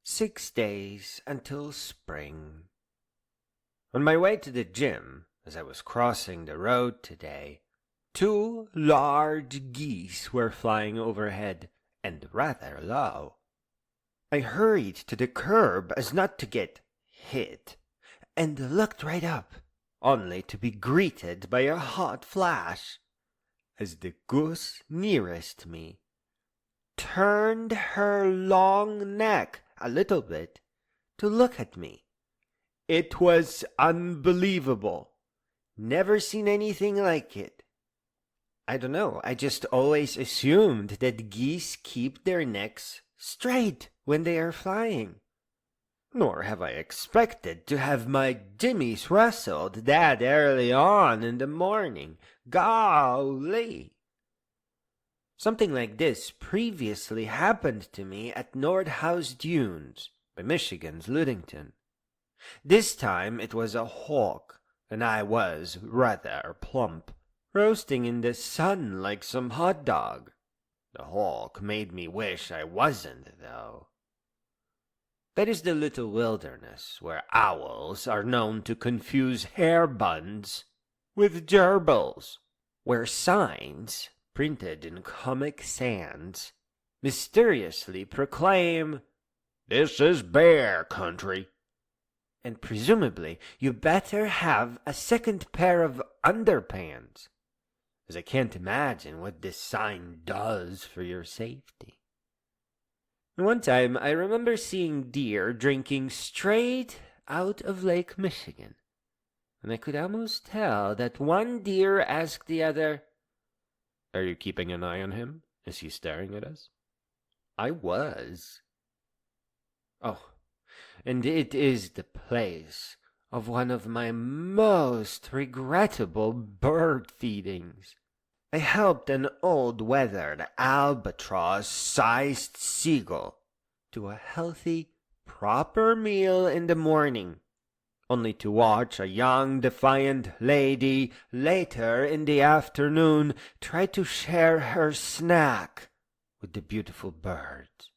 6 days until spring. On my way to the gym, as I was crossing the road today, 2 large geese were flying overhead, and rather low. I hurried to the curb as not to get hit, and looked right up, only to be greeted by a hot flash, as the goose nearest me turned her long neck a little bit to look at me. It was unbelievable. Never seen anything like it. I don't know, I just always assumed that geese keep their necks straight when they are flying. Nor have I expected to have my jimmies rustled that early on in the morning. Golly! Something like this previously happened to me at Nordhouse Dunes by Michigan's Ludington. This time it was a hawk, and I was rather plump, roasting in the sun like some hot dog. The hawk made me wish I wasn't, though. That is the little wilderness where owls are known to confuse hair buns with gerbils, where signs printed in Comic Sans mysteriously proclaim, "This is bear country," and presumably you better have a second pair of underpants, as I can't imagine what this sign does for your safety. One time I remember seeing deer drinking straight out of Lake Michigan, and I could almost tell that one deer asked the other, "Are you keeping an eye on him? Is he staring at us?" I was. Oh, and it is the place of one of my most regrettable bird feedings. I helped an old weathered albatross-sized seagull to a healthy, proper meal in the morning, only to watch a young, defiant lady later in the afternoon try to share her snack with the beautiful birds.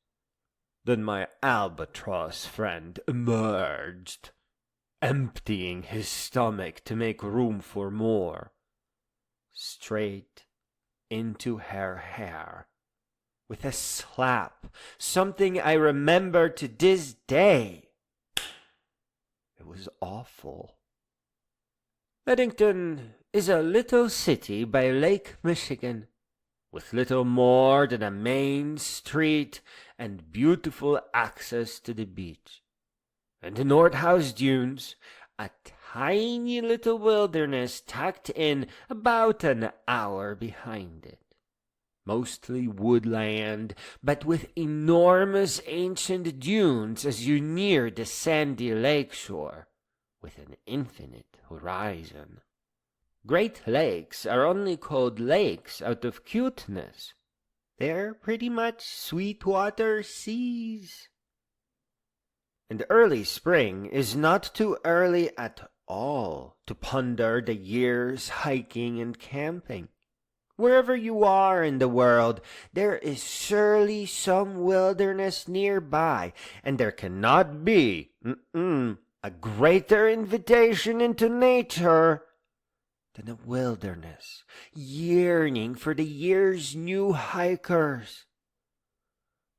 Then my albatross friend emerged, emptying his stomach to make room for more, straight into her hair, with a slap, something I remember to this day. It was awful. Ludington is a little city by Lake Michigan, with little more than a main street and beautiful access to the beach. And the Nordhouse Dunes, a tiny little wilderness tucked in about an hour behind it. Mostly woodland, but with enormous ancient dunes as you near the sandy lakeshore, with an infinite horizon. Great lakes are only called lakes out of cuteness. They're pretty much sweetwater seas. And early spring is not too early at all to ponder the year's hiking and camping. Wherever you are in the world, there is surely some wilderness nearby, and there cannot be a greater invitation into nature than a wilderness yearning for the year's new hikers.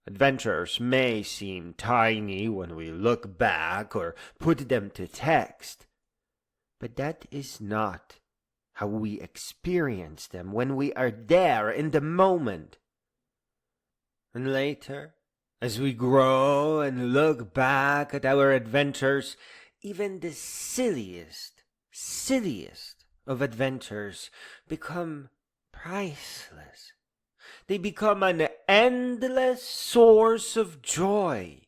Adventures may seem tiny when we look back or put them to text, but that is not how we experience them when we are there in the moment. And later, as we grow and look back at our adventures, even the silliest of adventures become priceless. They become an endless source of joy,